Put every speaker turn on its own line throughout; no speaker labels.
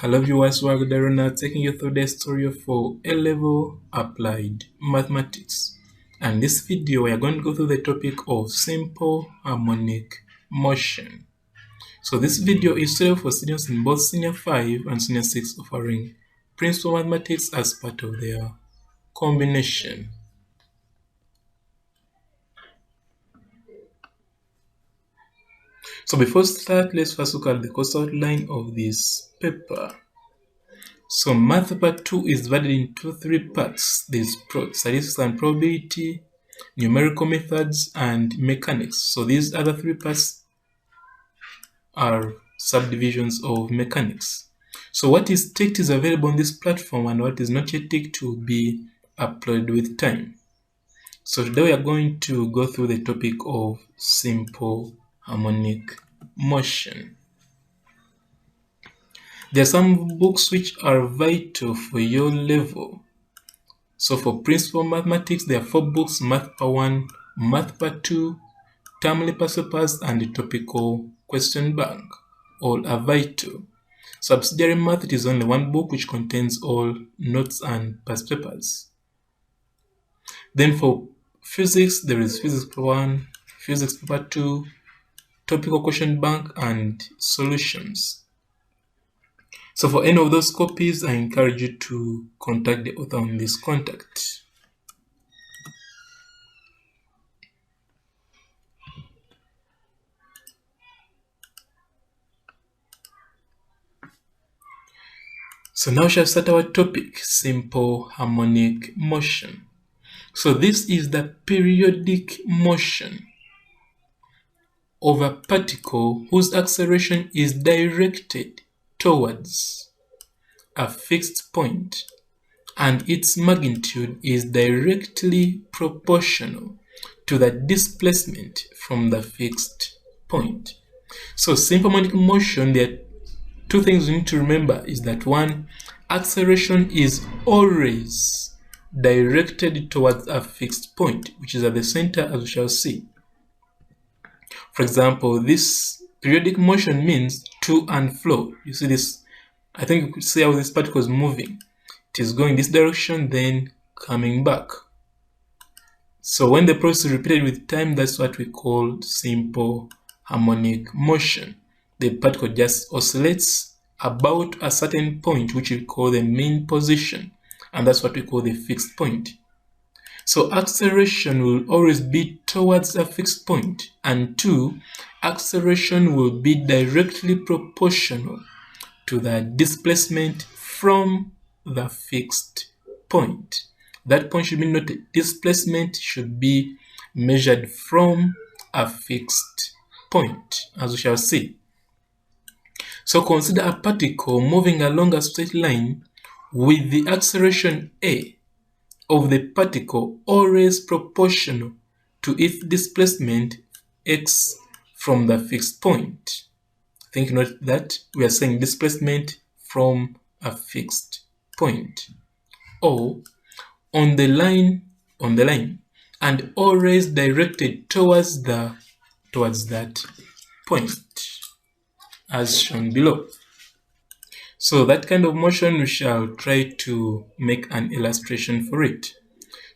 Hello viewers, welcome now taking you through the story for A-Level Applied Mathematics. And this video we are going to go through the topic of simple harmonic motion. So this video is suitable for students in both Senior 5 and Senior 6 offering Principal Mathematics as part of their combination. So before we start, let's first look at the course outline of this paper. So math part 2 is divided into 3 parts. There's statistics and probability, numerical methods, and mechanics. So these other 3 parts are subdivisions of mechanics. So what is ticked is available on this platform, and what is not yet ticked will be uploaded with time. So today we are going to go through the topic of simple harmonic motion. There are some books which are vital for your level. So for Principal Mathematics, there are 4 books: Math Part 1, Math Part 2, Termly Past Papers, and the Topical Question Bank. All are vital. Subsidiary Math, it is only 1 book which contains all notes and past papers. Then for Physics, there is Physics Part 1, Physics Part 2, Topical Question Bank, and Solutions. So for any of those copies, I encourage you to contact the author on this contact. So now we shall start our topic, simple harmonic motion. So this is the periodic motion of a particle whose acceleration is directed towards a fixed point, and its magnitude is directly proportional to the displacement from the fixed point. So simple harmonic motion, there are 2 things you need to remember is that 1, acceleration is always directed towards a fixed point, which is at the center, as we shall see. For example, this periodic motion means to and fro. You see this, I think you could see how this particle is moving. It is going this direction, then coming back. So when the process is repeated with time, that's what we call simple harmonic motion. The particle just oscillates about a certain point, which we call the mean position, and that's what we call the fixed point. So acceleration will always be towards a fixed point, and 2, acceleration will be directly proportional to the displacement from the fixed point. That point should be noted. Displacement should be measured from a fixed point, as we shall see. So consider a particle moving along a straight line with the acceleration a of the particle always proportional to its displacement x from the fixed point. I think you note that we are saying displacement from a fixed point, or on the line, and always directed towards that point, as shown below. So that kind of motion, we shall try to make an illustration for it.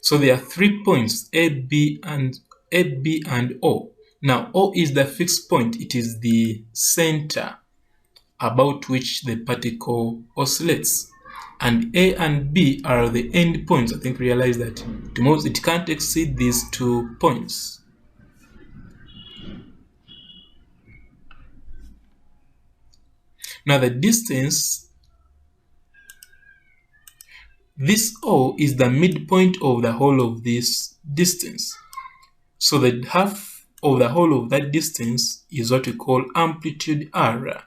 So there are 3 points, A, B, and O. Now O is the fixed point. It is the center about which the particle oscillates. And A and B are the end points. I think realize that it can't exceed these 2 points. Now the distance, this O is the midpoint of the whole of this distance. So the half of the whole of that distance is what we call amplitude R.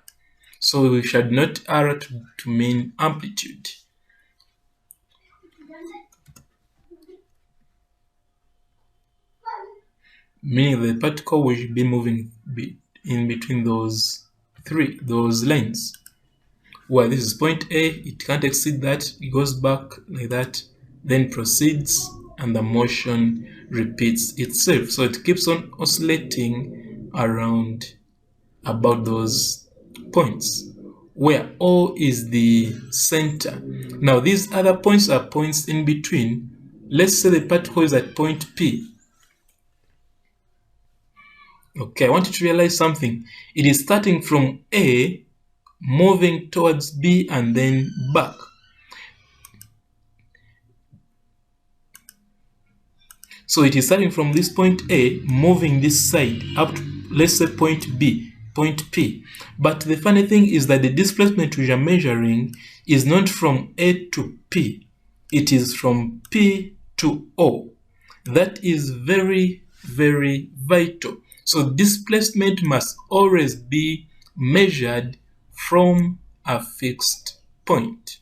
So we should note R to mean amplitude. Meaning the particle will be moving in between those lines. Well, this is point A, it can't exceed that, it goes back like that, then proceeds, and the motion repeats itself. So it keeps on oscillating around about those points. where O is the center. Now these other points are points in between. Let's say the particle is at point P. Okay, I want you to realize something. It is starting from A, moving towards B, and then back. So it is starting from this point A, moving this side up to, let's say, point B, point P. But the funny thing is that the displacement we are measuring is not from A to P. It is from P to O. That is very, very vital. So displacement must always be measured from a fixed point.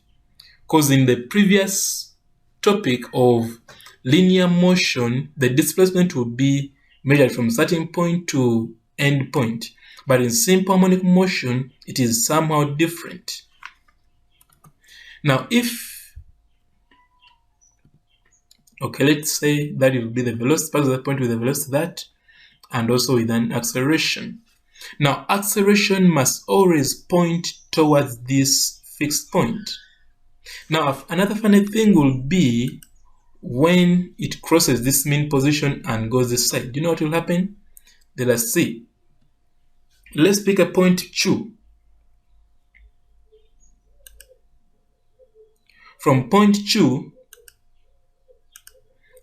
Because in the previous topic of linear motion, the displacement will be measured from starting point to end point. But in simple harmonic motion, it is somehow different. Now, let's say that it will be the velocity, part of the point with the velocity that, and also with an acceleration. Now, acceleration must always point towards this fixed point. Now, another funny thing will be when it crosses this mean position and goes this side. Do you know what will happen? Let us see. Let's pick a point Q. From point Q,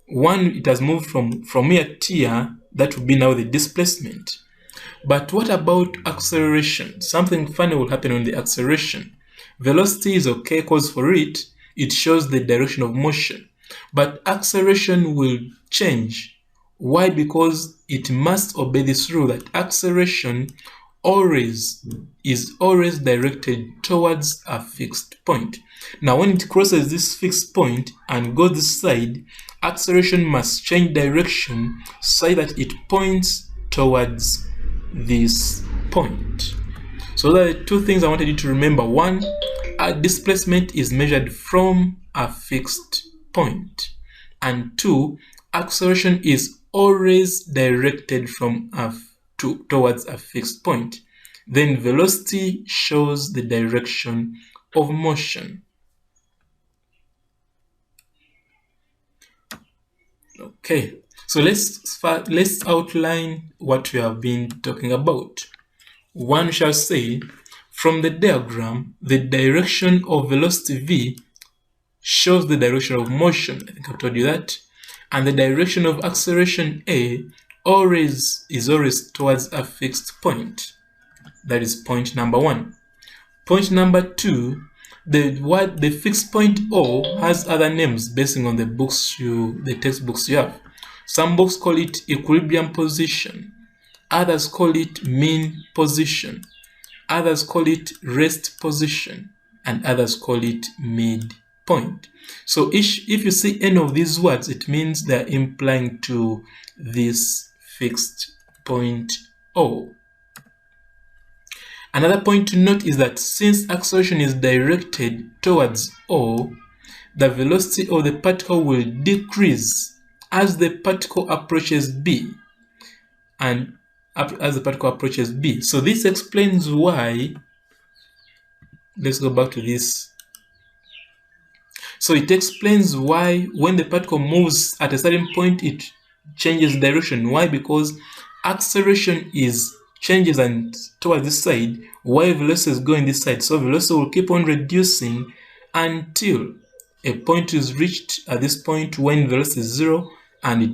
it has moved from here to here. That will be now the displacement. But what about acceleration? Something funny will happen on the acceleration. Velocity is okay because for it shows the direction of motion. But acceleration will change. Why? Because it must obey this rule that acceleration is always directed towards a fixed point. Now, when it crosses this fixed point and goes this side, acceleration must change direction so that it points towards this point. So there are two things I wanted you to remember. One, a displacement is measured from a fixed point. And two, acceleration is always directed from towards a fixed point. Then velocity shows the direction of motion. Okay, so let's outline what we have been talking about. One shall say, from the diagram, the direction of velocity v shows the direction of motion. I think I've told you that. And the direction of acceleration a is always towards a fixed point. That is point number one. Point number two, the fixed point O has other names based on the textbooks you have. Some books call it equilibrium position, others call it mean position, others call it rest position, and others call it midpoint. So if you see any of these words, it means they're implying to this fixed point O. Another point to note is that since acceleration is directed towards O, the velocity of the particle will decrease as the particle approaches B. So this explains why, let's go back to this. So it explains why when the particle moves at a certain point, it changes direction. Why? Because acceleration changes and towards this side, while velocity is going this side. So velocity will keep on reducing until a point is reached at this point when velocity is 0 and it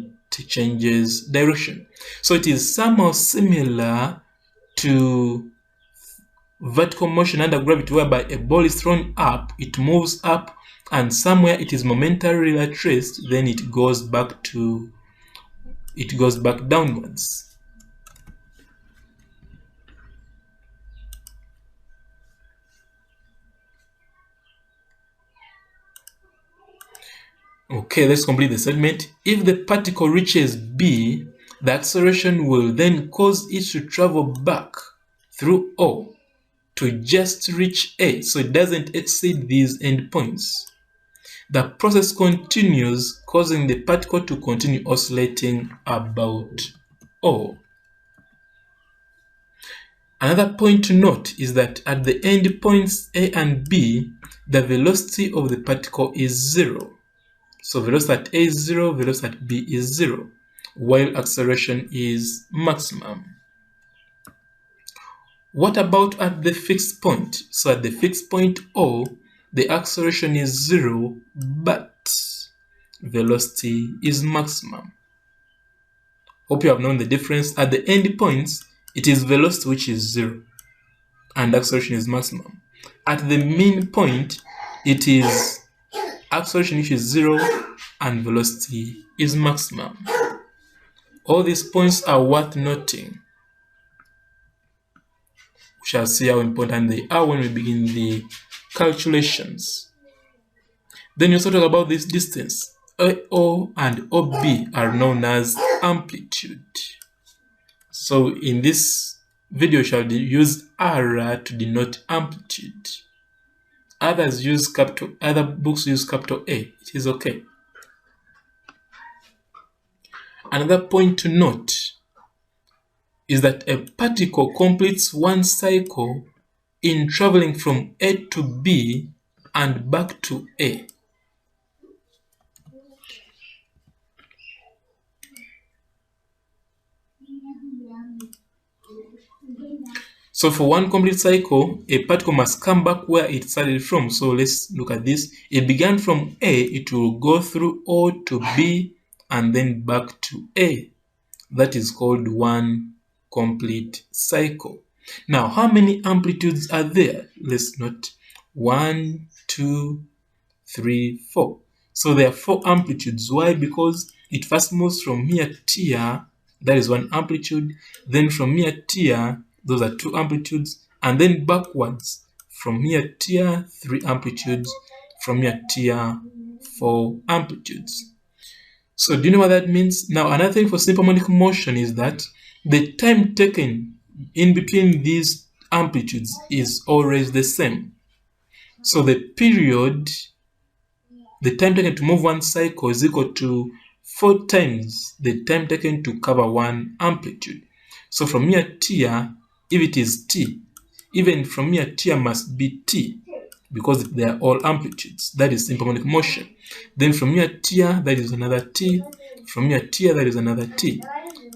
changes direction. So it is somehow similar to vertical motion under gravity, whereby a ball is thrown up, it moves up, and somewhere it is momentarily at rest, then it goes back downwards. Okay, let's complete the segment. If the particle reaches B, the acceleration will then cause it to travel back through O to just reach A, so it doesn't exceed these endpoints. The process continues, causing the particle to continue oscillating about O. Another point to note is that at the end points A and B, the velocity of the particle is 0. So velocity at A is 0, velocity at B is 0, while acceleration is maximum. What about at the fixed point? So at the fixed point O, the acceleration is 0, but velocity is maximum. Hope you have known the difference. At the end points, it is velocity which is 0 and acceleration is maximum. At the mean point, it is acceleration which is 0 and velocity is maximum. All these points are worth noting. We shall see how important they are when we begin the calculations. Then you also talk about this distance. AO and OB are known as amplitude. So in this video, we shall use R to denote amplitude. Other books use capital A. It is okay. Another point to note is that a particle completes one cycle in traveling from A to B and back to A. So for one complete cycle, a particle must come back where it started from. So let's look at this. It began from A, it will go through O to B and then back to A. That is called one complete cycle. Now, how many amplitudes are there? Let's note 1, 2, 3, 4. So there are 4 amplitudes. Why? Because it first moves from here to here, that is one amplitude. Then from here to here, those are 2 amplitudes. And then backwards, from here to here, 3 amplitudes. From here to here, 4 amplitudes. So do you know what that means? Now, another thing for simple harmonic motion is that the time taken in between these amplitudes is always the same. So the time taken to move one cycle is equal to 4 times the time taken to cover one amplitude. So from here to here, if it is t, even from here to here must be t, because they are all amplitudes. That is simple harmonic motion. Then from here to here, that is another t. From here to here, that is another t.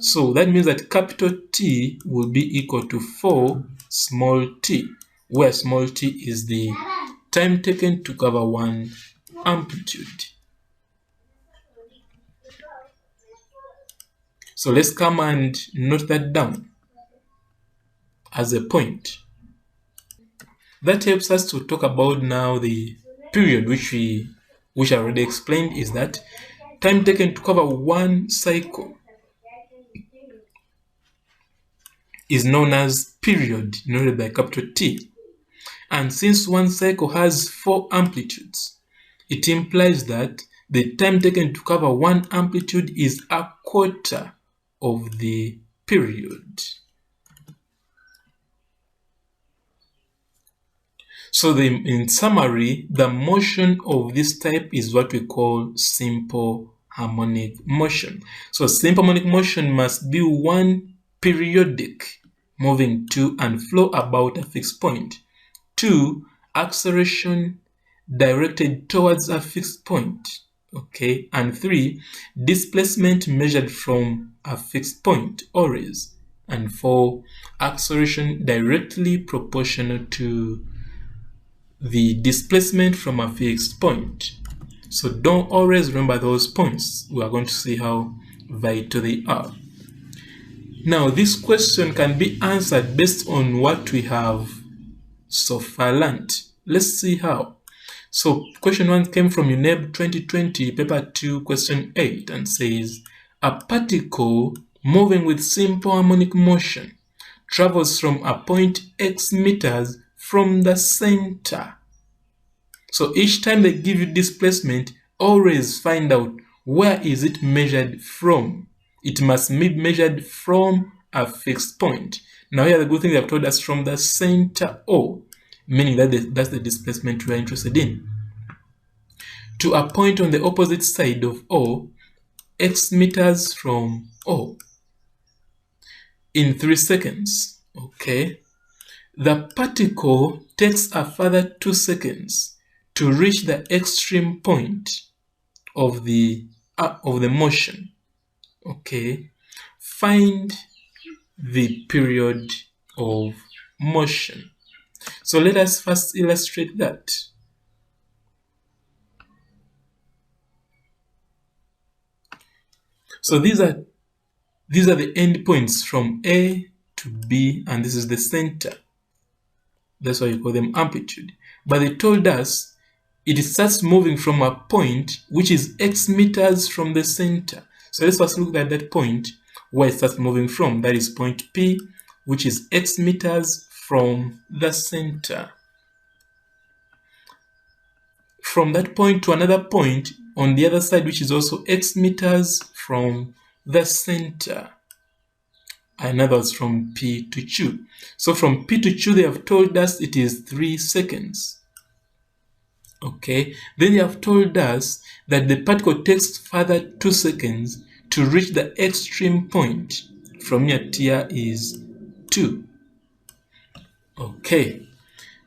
So that means that capital T will be equal to 4 small t, where small t is the time taken to cover one amplitude. So let's come and note that down as a point. That helps us to talk about now the period which I already explained, is that time taken to cover one cycle is known as period, denoted by capital T. And since one cycle has 4 amplitudes, it implies that the time taken to cover one amplitude is a quarter of the period. So in summary, the motion of this type is what we call simple harmonic motion. So simple harmonic motion must be one periodic, moving to and flow about a fixed point. 2, acceleration directed towards a fixed point. Okay, and 3, displacement measured from a fixed point always. And 4, acceleration directly proportional to the displacement from a fixed point. So don't always remember those points. We are going to see how vital they are. Now, this question can be answered based on what we have so far learned. Let's see how. So question 1 came from UNEB 2020, paper 2, question 8, and says, a particle moving with simple harmonic motion travels from a point x meters from the center. So each time they give you displacement, always find out where is it measured from. It must be measured from a fixed point. Now here the good thing they have told us from the center O, meaning that that's the displacement we are interested in, to a point on the opposite side of O, x meters from O, in 3 seconds. Okay, the particle takes a further 2 seconds to reach the extreme point of the motion. Okay, find the period of motion. So let us first illustrate that. So these are the endpoints from A to B, and this is the center. That's why you call them amplitude. But they told us it starts moving from a point which is x meters from the center. So let's first look at that point where it starts moving from. That is point P, which is x meters from the center. From that point to another point on the other side, which is also x meters from the center. In other words, from P to Q. So from P to Q, they have told us it is 3 seconds. Okay, then they have told us that the particle takes further 2 seconds to reach the extreme point. From here, T is 2. Okay,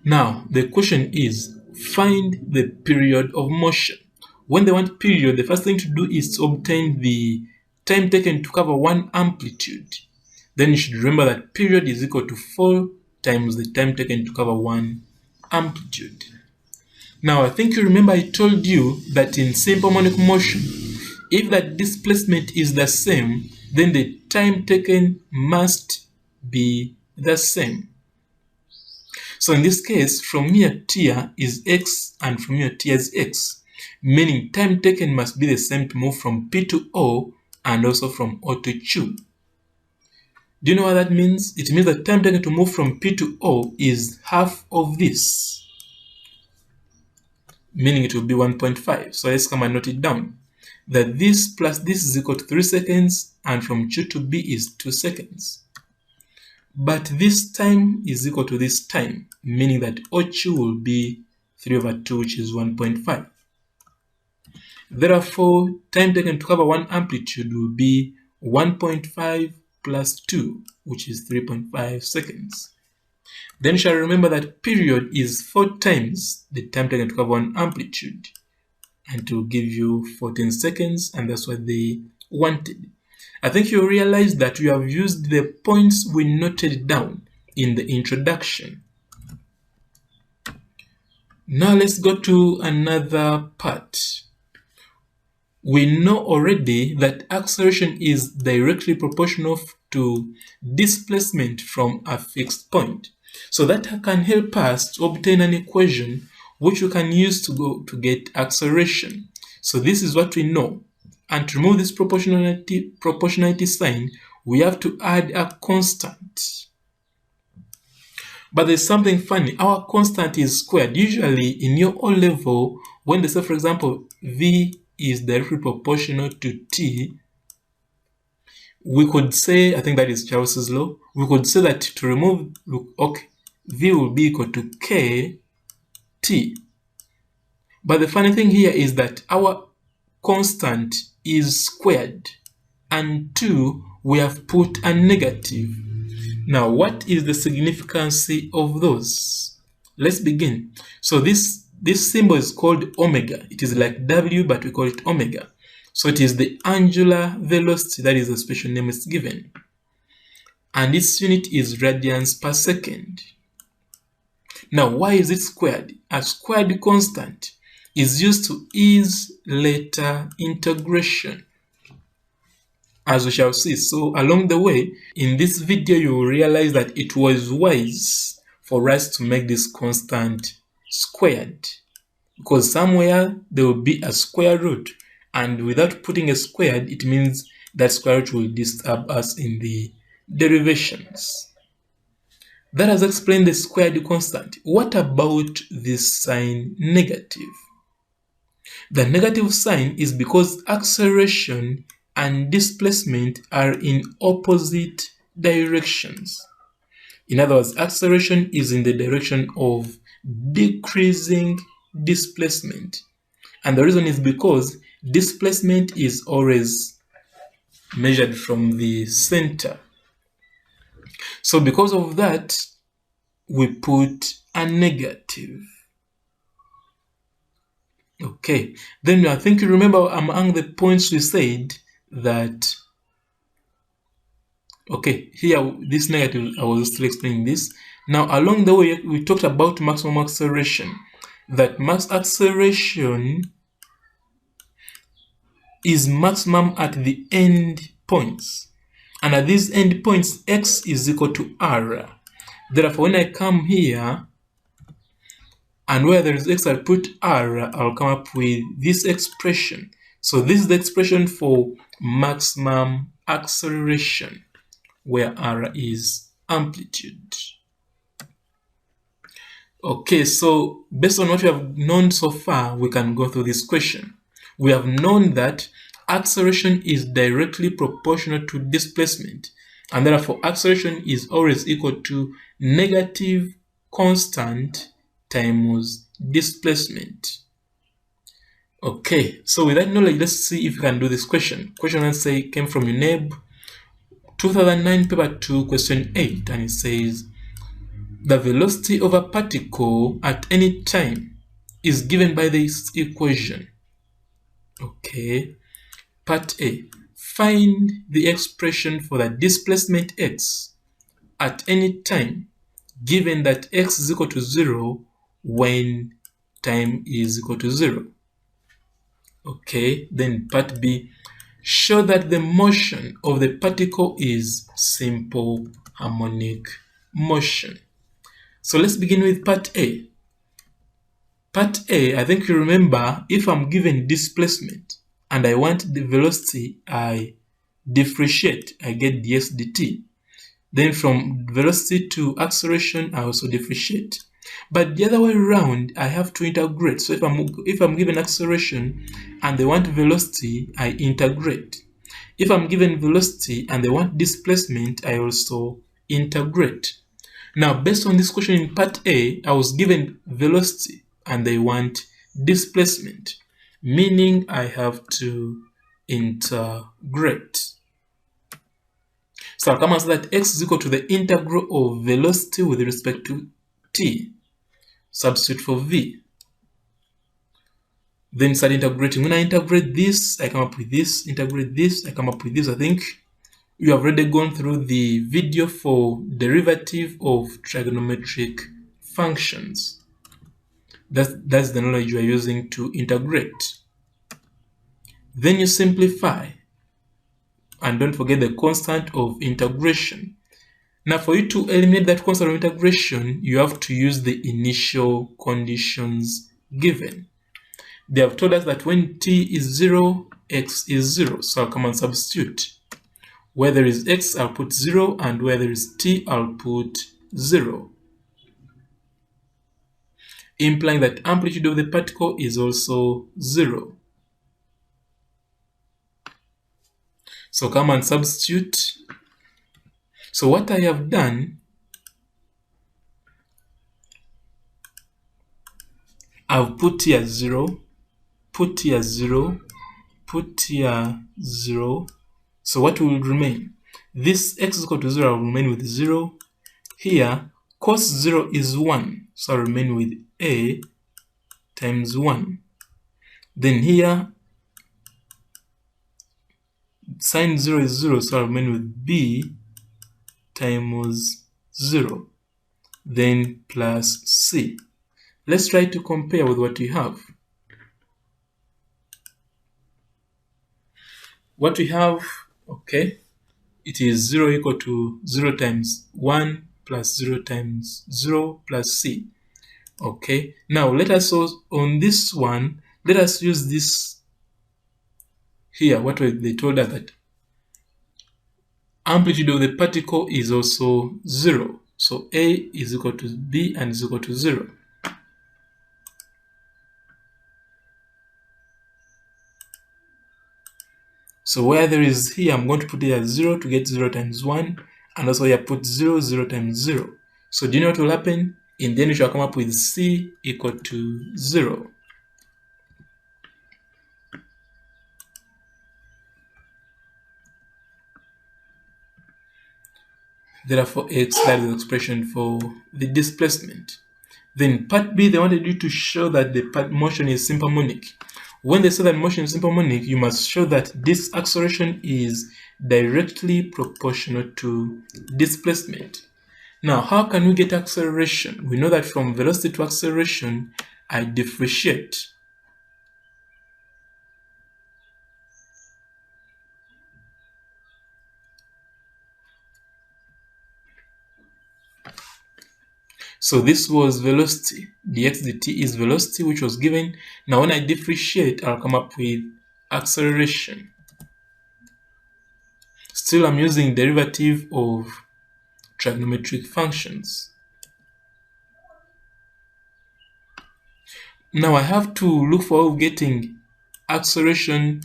now the question is, find the period of motion. When they want period, the first thing to do is to obtain the time taken to cover one amplitude. Then you should remember that period is equal to 4 times the time taken to cover one amplitude. Now, I think you remember I told you that in simple harmonic motion, if that displacement is the same, then the time taken must be the same. So in this case, from here T is x and from here T is x, meaning time taken must be the same to move from P to O and also from O to Q. Do you know what that means? It means the time taken to move from P to O is half of this, meaning it will be 1.5. So let's come and note it down. That this plus this is equal to 3 seconds, and from Q to B is 2 seconds. But this time is equal to this time, meaning that OQ will be 3 over 2, which is 1.5. Therefore, time taken to cover one amplitude will be 1.5 plus 2, which is 3.5 seconds. Then you shall remember that period is 4 times the time taken to cover one amplitude, and it will give you 14 seconds, and that's what they wanted. I think you realize that we have used the points we noted down in the introduction. Now let's go to another part. We know already that acceleration is directly proportional to displacement from a fixed point. So that can help us to obtain an equation which we can use to get acceleration. So this is what we know. And to remove this proportionality sign, we have to add a constant. But there's something funny. Our constant is squared. Usually in your O level, when they say, for example, V is directly proportional to T, we could say, I think that is Charles's law, we could say that to remove, okay, V will be equal to KT. But the funny thing here is that our constant is squared, and 2, we have put a negative. Now, what is the significance of those? Let's begin. So this symbol is called omega. It is like W, but we call it omega. So it is the angular velocity, that is the special name it's given. And its unit is radians per second. Now, why is it squared? A squared constant is used to ease later integration, as we shall see. So along the way, in this video, you will realize that it was wise for us to make this constant squared, because somewhere there will be a square root, and without putting a squared, it means that square root will disturb us in the derivations. That has explained the squared constant. What about this sign negative? The negative sign is because acceleration and displacement are in opposite directions. In other words, acceleration is in the direction of decreasing displacement. And the reason is because displacement is always measured from the center. So because of that, we put a negative. Okay, then I think you remember among the points we said that, okay, here this negative, I was still explaining this. Now along the way, we talked about maximum acceleration. That mass acceleration is maximum at the end points. And at these end points, x is equal to r. Therefore, when I come here, and where there is x, I'll put r, I'll come up with this expression. So this is the expression for maximum acceleration, where r is amplitude. Okay, so based on what we have known so far, we can go through this question. We have known that acceleration is directly proportional to displacement, and therefore acceleration is always equal to negative constant times displacement. Okay, so with that knowledge, let's see if we can do this question. Question 1 came from UNEB 2009 paper 2 question 8, and it says the velocity of a particle at any time is given by this equation. Okay, part A, find the expression for the displacement x at any time given that x is equal to 0 when time is equal to 0. Okay, then part B, show that the motion of the particle is simple harmonic motion. So let's begin with part A. Part A, I think you remember, if I'm given displacement and I want the velocity, I differentiate, I get ds dt. Then from velocity to acceleration, I also differentiate. But the other way around, I have to integrate. So if I'm given acceleration and they want velocity, I integrate. If I'm given velocity and they want displacement, I also integrate. Now, based on this question in part A, I was given velocity and they want displacement, meaning I have to integrate. So I'll come and say that x is equal to the integral of velocity with respect to t. Substitute for v. Then start integrating. When I integrate this, I come up with this. Integrate this, I come up with this. I think you have already gone through the video for derivative of trigonometric functions. That's the knowledge you are using to integrate. Then you simplify. And don't forget the constant of integration. Now, for you to eliminate that constant of integration, you have to use the initial conditions given. They have told us that when t is 0, x is 0. So I'll come and substitute. Where there is x, I'll put 0, and where there is t, I'll put 0. Implying that amplitude of the particle is also 0. So come and substitute. So what I have done, I've put here 0, put here 0, put here 0. So what will remain? This x is equal to 0, I'll remain with 0. Here, cos 0 is 1, so I'll remain with a times 1. Then here, sine 0 is 0, so I'll remain with b times 0. Then plus c. Let's try to compare with what we have. What we have, okay, it is 0 equal to 0 times 1 plus 0 times 0 plus c. Okay, now let us, on this one, let us use this here. What they told us that amplitude of the particle is also 0. So a is equal to b and is equal to 0. So where there is here, I'm going to put here 0 to get 0 times 1, and also here put 0, 0 times 0. So do you know what will happen? In the end, we shall come up with c equal to 0. Therefore, x, that is the expression for the displacement. Then part B, they wanted you to show that the motion is simple harmonic. When they say that motion is simple harmonic, you must show that this acceleration is directly proportional to displacement. Now, how can we get acceleration? We know that from velocity to acceleration, I differentiate. So this was velocity. dx dt is velocity, which was given. Now when I differentiate, I'll come up with acceleration. Still, I'm using derivative of trigonometric functions. Now I have to look for getting acceleration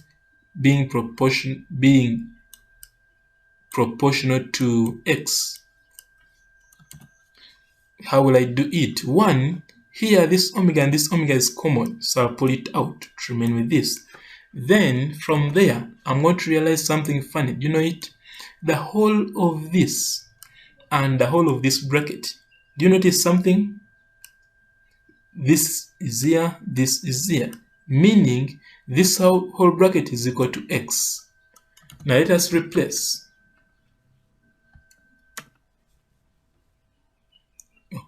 being proportional to x. How will I do it? One, here this omega and this omega is common, so I'll pull it out to remain with this. Then from there, I'm going to realize something funny. Do you know it? The whole of this and the whole of this bracket. Do you notice something? This is here, this is here, meaning this whole bracket is equal to x. Now let us replace.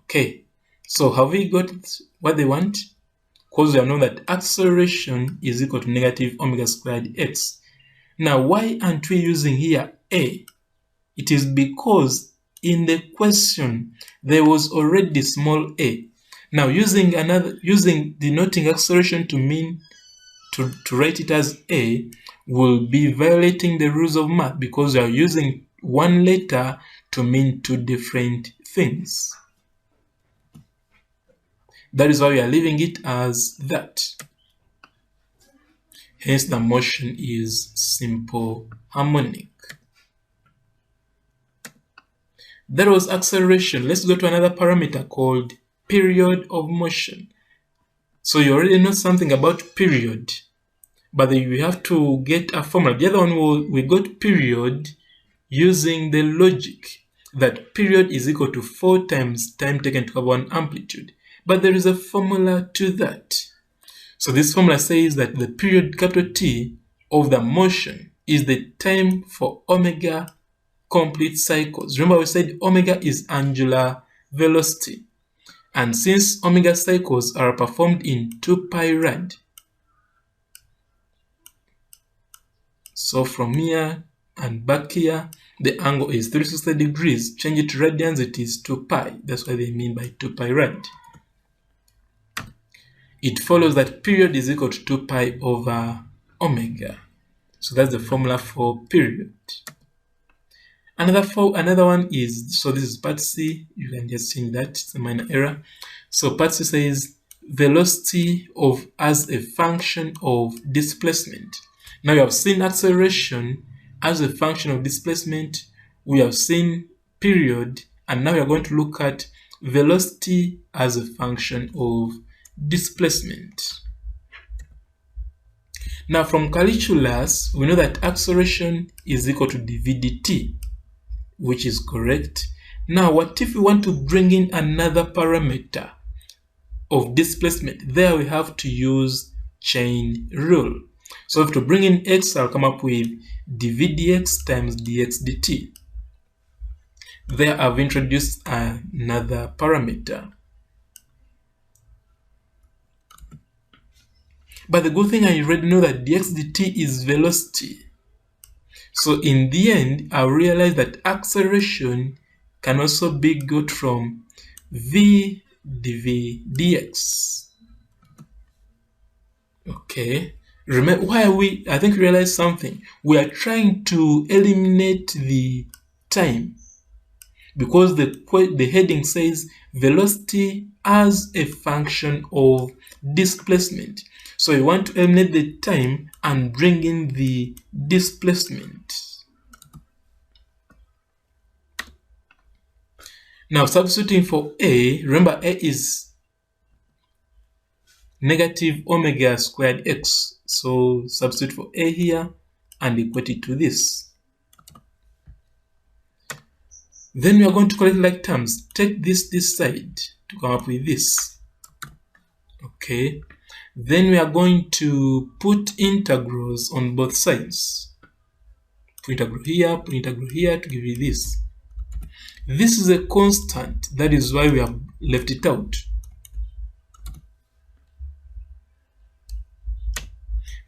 Okay, so have we got what they want? Because we know that acceleration is equal to negative omega squared x. Now, why aren't we using here a? It is because in the question there was already small a. Now, using denoting acceleration to mean to write it as a will be violating the rules of math, because we are using one letter to mean two different things. That is why we are leaving it as that. Hence, the motion is simple harmonic. That was acceleration. Let's go to another parameter called period of motion. So you already know something about period, but then you have to get a formula. The other one, we got period using the logic that period is equal to 4 times time taken to cover one amplitude. But there is a formula to that. So this formula says that the period capital T of the motion is the time for omega complete cycles. Remember, we said omega is angular velocity. And since omega cycles are performed in 2 pi rad, so from here and back here, the angle is 360 degrees. Change it to radians, it is 2 pi. That's what they mean by 2 pi rad. It follows that period is equal to 2 pi over omega. So that's the formula for period. Another one is, so this is part C. You can just change that, it's a minor error. So part C says velocity as a function of displacement. Now we have seen acceleration as a function of displacement. We have seen period, and now we are going to look at velocity as a function of displacement. Now from calculus, we know that acceleration is equal to dv dt, which is correct. Now what if we want to bring in another parameter of displacement? There we have to use chain rule. So if to bring in x, I'll come up with dv dx times dx dt. There I've introduced another parameter. But the good thing, I already know that dx dt is velocity. So in the end, I realized that acceleration can also be got from v dv dx. Okay. Remember, why are we? I think we realized something. We are trying to eliminate the time, because the heading says velocity as a function of displacement. So we want to eliminate the time and bring in the displacement. Now substituting for a, remember a is negative omega squared x. So substitute for a here and equate it to this. Then we are going to collect like terms. Take this side to come up with this. Okay. Then we are going to put integrals on both sides. Put integral here to give you this. This is a constant. That is why we have left it out.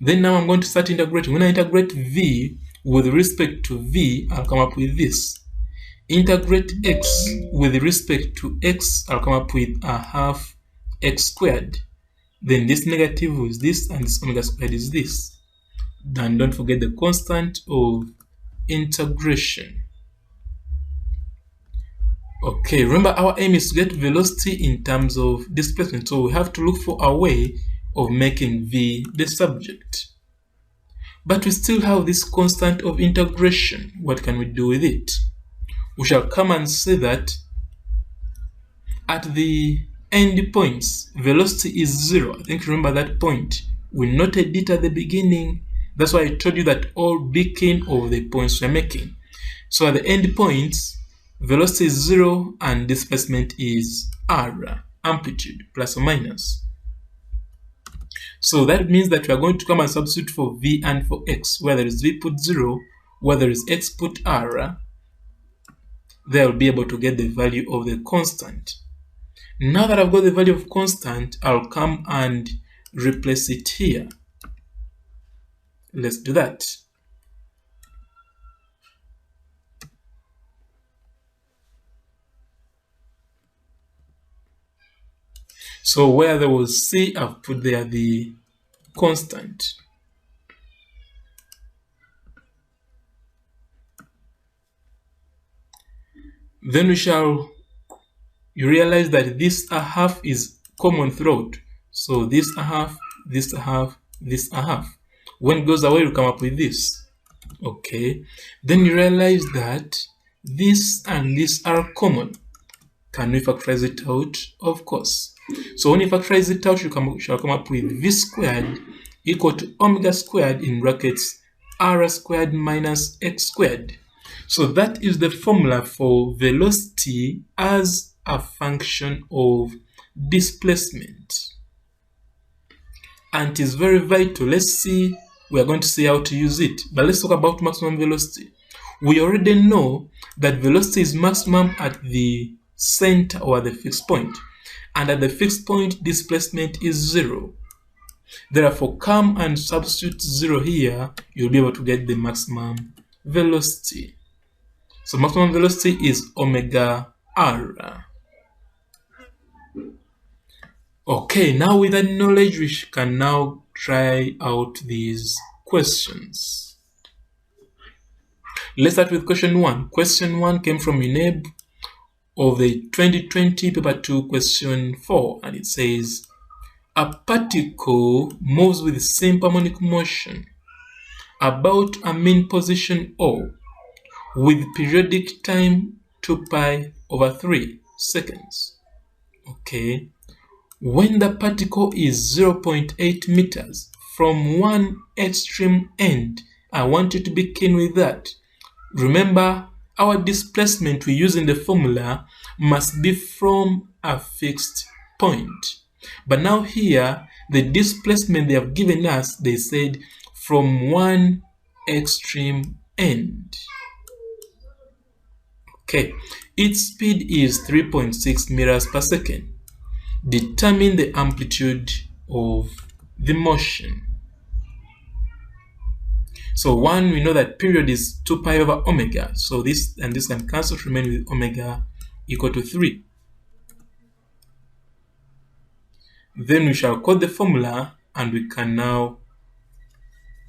Then now I'm going to start integrating. When I integrate v with respect to v, I'll come up with this. Integrate x with respect to x, I'll come up with a half x squared. Then this negative is this, and this omega squared is this. Then don't forget the constant of integration. Okay, remember our aim is to get velocity in terms of displacement, so we have to look for a way of making v the subject. But we still have this constant of integration. What can we do with it? We shall come and say that at the end points, velocity is 0. I think remember that point. We noted it at the beginning. That's why I told you that all beacon of the points we're making. So at the end points, velocity is 0 and displacement is r, amplitude, plus or minus. So that means that we are going to come and substitute for v and for x. Where there is v, put 0. Where there is x, put r. They'll be able to get the value of the constant. Now that I've got the value of constant, I'll come and replace it here. Let's do that. So where there was c, I've put there the constant. Then you realize that this a half is common throughout. So this a half, this a half, this a half. When it goes away, you come up with this. Okay. Then you realize that this and this are common. Can we factorize it out? Of course. So when you factorize it out, you shall come up with v squared equal to omega squared in brackets r squared minus x squared. So that is the formula for velocity as a function of displacement. And it is very vital. Let's see, we are going to see how to use it. But let's talk about maximum velocity. We already know that velocity is maximum at the center or at the fixed point. And at the fixed point, displacement is 0. Therefore, come and substitute 0 here, you'll be able to get the maximum velocity. So maximum velocity is omega r. Okay, now with that knowledge, we can now try out these questions. Let's start with question 1. Question 1 came from UNEB of the 2020 paper 2 question 4, and it says a particle moves with simple harmonic motion about a mean position O with periodic time 2 pi over 3 seconds. Okay, when the particle is 0.8 meters from one extreme end, I want you to be keen with that. Remember, our displacement we use in the formula must be from a fixed point. But now here, the displacement they have given us, they said from one extreme end. Okay, its speed is 3.6 meters per second. Determine the amplitude of the motion. So 1, we know that period is 2 pi over omega. So this and this can cancel to remain with omega equal to 3. Then we shall quote the formula and we can now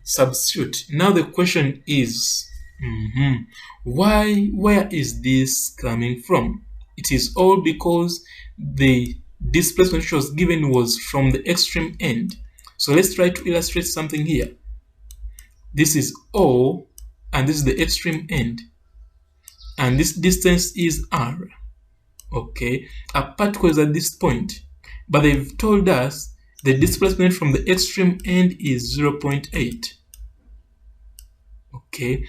substitute. Now the question is, where is this coming from? It is all because the displacement which was given was from the extreme end. So let's try to illustrate something here. This is O, and this is the extreme end. And this distance is R. Okay, a particle is at this point. But they've told us the displacement from the extreme end is 0.8. Okay,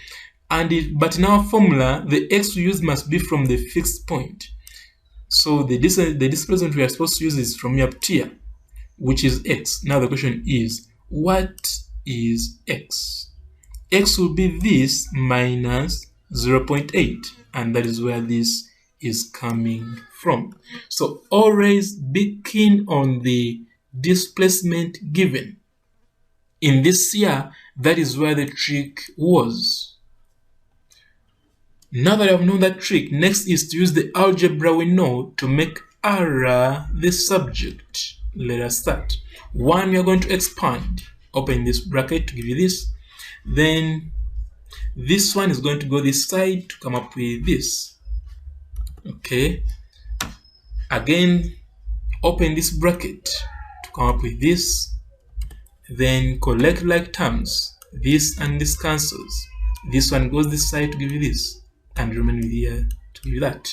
But in our formula, the x we use must be from the fixed point. So the displacement we are supposed to use is from here up to here, which is x. Now the question is, what is x? X will be this minus 0.8, and that is where this is coming from. So always be keen on the displacement given. In this year, that is where the trick was. Now that I've known that trick, next is to use the algebra we know to make R the subject. Let us start. One, we are going to expand. Open this bracket to give you this. Then this one is going to go this side to come up with this. Okay. Again, open this bracket to come up with this. Then collect like terms. This and this cancels. This one goes this side to give you this, and remain with here to give you that.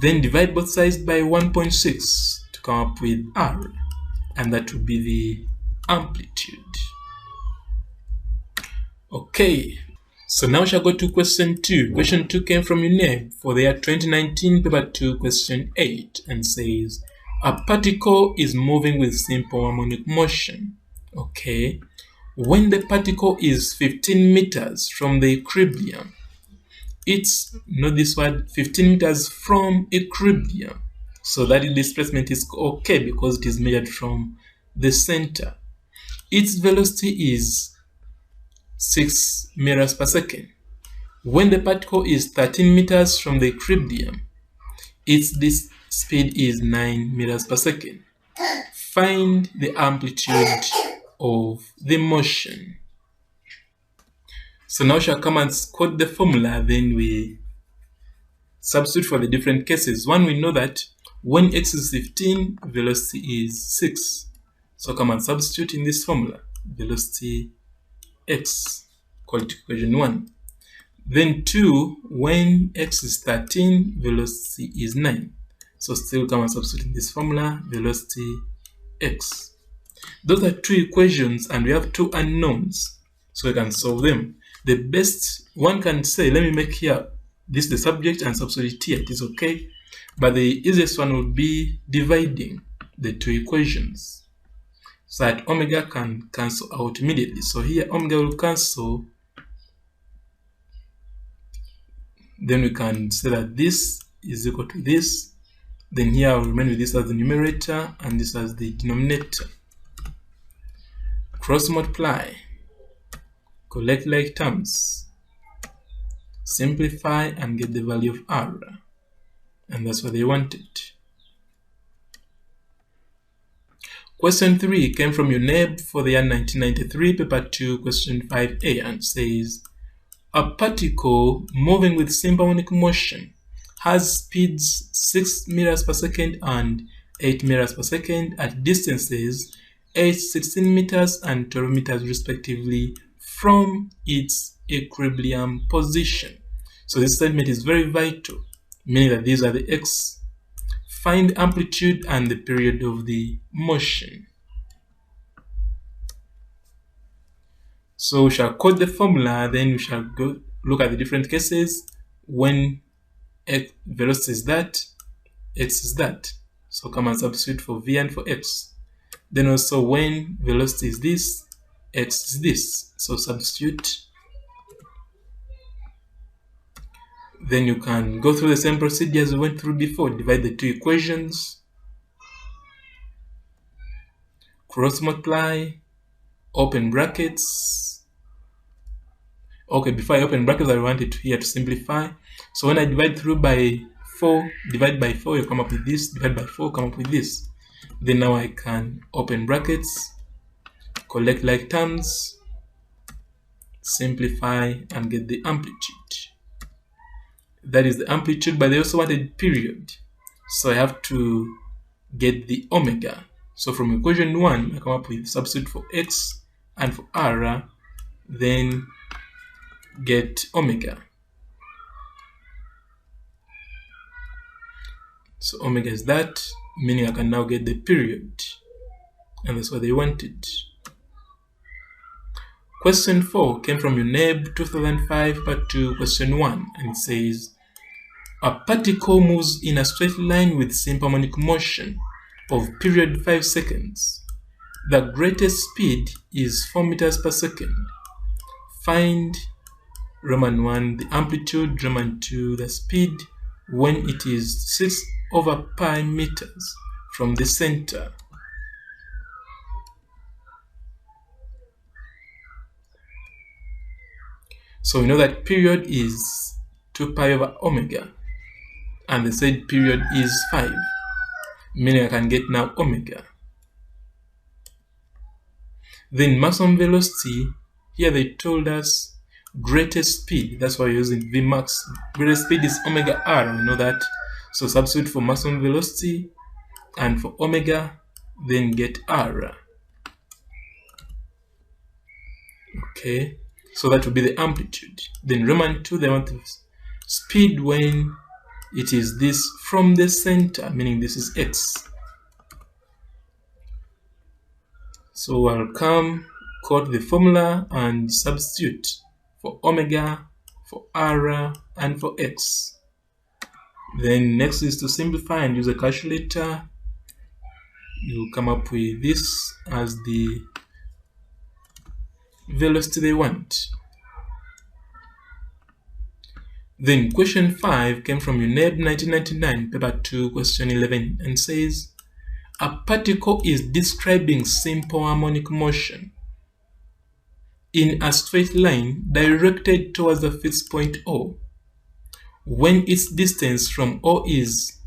Then divide both sides by 1.6 to come up with R, and that will be the amplitude. Okay, so now we shall go to question 2. Question 2 came from UNEB for the year 2019, paper 2, question 8, and says, a particle is moving with simple harmonic motion. Okay, when the particle is 15 meters from the equilibrium, it's, note this word, 15 meters from equilibrium. So that displacement is okay because it is measured from the center. Its velocity is 6 meters per second. When the particle is 13 meters from the equilibrium, its speed is 9 meters per second. Find the amplitude of the motion. So now we shall come and quote the formula, then we substitute for the different cases. One, we know that when x is 15, velocity is 6. So come and substitute in this formula, velocity x, call it equation 1. Then 2, when x is 13, velocity is 9. So still come and substitute in this formula, velocity x. Those are two equations and we have two unknowns, so we can solve them. The best one can say, let me make here this the subject and substitute here, it is okay. But the easiest one would be dividing the two equations so that omega can cancel out immediately. So here omega will cancel. Then we can say that this is equal to this. Then here I will remain with this as the numerator and this as the denominator. Cross multiply, collect like terms, simplify and get the value of R. And that's what they wanted. Question 3 came from UNEB for the year 1993, paper 2, question 5a, and says, a particle moving with simple harmonic motion has speeds 6 meters per second and 8 meters per second at distances 8, 16 meters and 12 meters respectively from its equilibrium position. So this statement is very vital, meaning that these are the x. Find amplitude and the period of the motion. So we shall quote the formula, then we shall go look at the different cases. When x velocity is that, x is that. So come and substitute for v and for x. Then also when velocity is this, x is this. So substitute. Then you can go through the same procedure as we went through before. Divide the two equations, cross multiply, open brackets. Okay, before I open brackets, I wanted here to simplify. So when I divide through by 4, divide by 4, you come up with this. Divide by 4, come up with this. Then now I can open brackets, collect like terms, simplify, and get the amplitude. That is the amplitude, but they also wanted period. So I have to get the omega. So from equation 1, I come up with substitute for x and for r, then get omega. So omega is that, meaning I can now get the period. And that's what they wanted. Question 4 came from UNEB 2005 Part 2 Question 1, and it says, a particle moves in a straight line with simple harmonic motion of period 5 seconds. The greatest speed is 4 meters per second. Find Roman 1 the amplitude, Roman 2 the speed when it is 6 over pi meters from the center. So we know that period is 2 pi over omega, and the said period is 5, meaning I can get now omega. Then maximum velocity, here they told us greatest speed, that's why we're using Vmax. Greatest speed is omega r, we know that. So substitute for maximum velocity and for omega, then get r. Okay, so that will be the amplitude. Then Roman 2, they want the speed when it is this from the center, meaning this is x. So I'll come, quote the formula and substitute for omega, for r, and for x. Then next is to simplify and use a calculator. You come up with this as the velocity they want. Then question 5 came from UNEB 1999 paper 2 question 11 and says, a particle is describing simple harmonic motion in a straight line directed towards the fixed point O when its distance from O is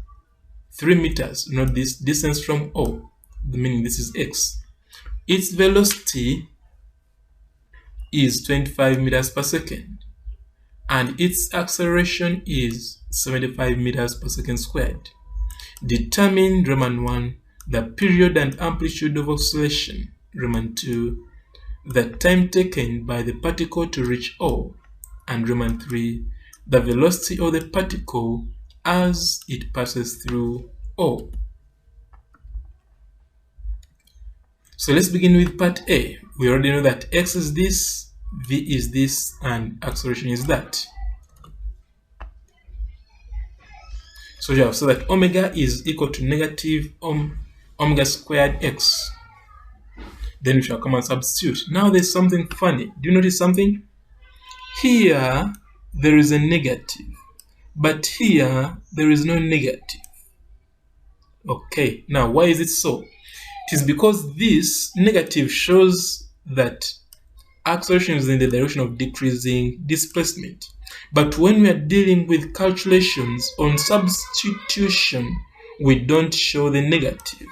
3 meters. Note this distance from O, meaning this is x. Its velocity is 25 meters per second and its acceleration is 75 meters per second squared. Determine Roman 1 the period and amplitude of oscillation, Roman 2 the time taken by the particle to reach O, and Roman 3 the velocity of the particle as it passes through O. So let's begin with part A. We already know that x is this, v is this, and acceleration is that. So you have so that omega is equal to negative omega squared x. Then we shall come and substitute. Now there's something funny. Do you notice something? Here there is a negative, but here there is no negative. Okay, now why is it so? It is because this negative shows that acceleration is in the direction of decreasing displacement. But when we are dealing with calculations on substitution, we don't show the negative.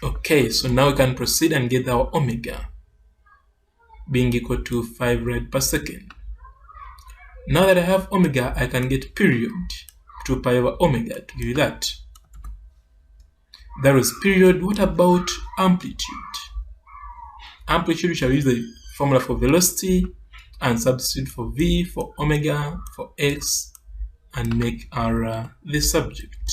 Okay, so now we can proceed and get our omega being equal to 5 rad per second. Now that I have omega, I can get period 2 pi over omega to give you that. That was period. What about amplitude? Amplitude, we shall use the formula for velocity and substitute for v, for omega, for x, and make r the subject.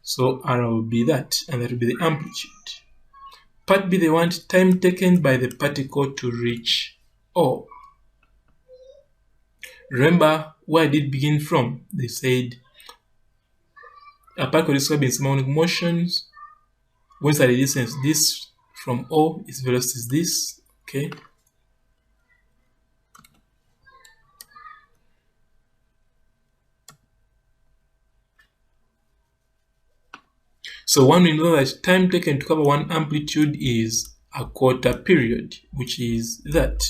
So r will be that, and that will be the amplitude. Part B, they want time taken by the particle to reach O. Remember where did it begin from? They said a particle describing harmonic motions. When it's at a distance this from O, its velocity is this. Okay. So one we know that time taken to cover one amplitude is a quarter period, which is that.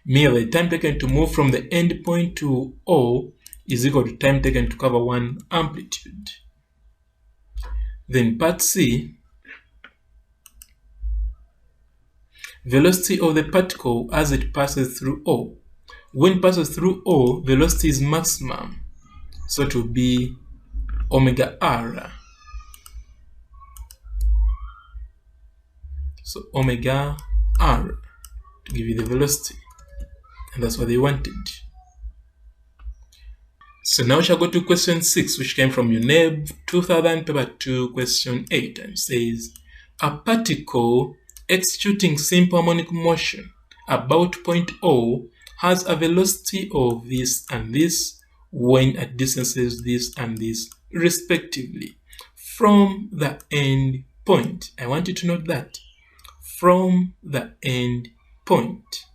Merely time taken to move from the end point to O is equal to time taken to cover one amplitude. Then part C, velocity of the particle as it passes through O. When it passes through O, velocity is maximum, so it will be omega r. So omega r to give you the velocity, and that's what they wanted. So now we shall go to question 6, which came from UNEB 2000 paper 2 question 8, and it says a particle executing simple harmonic motion about point O has a velocity of this and this when at distances this and this respectively from the end point. I want you to note that from the end point.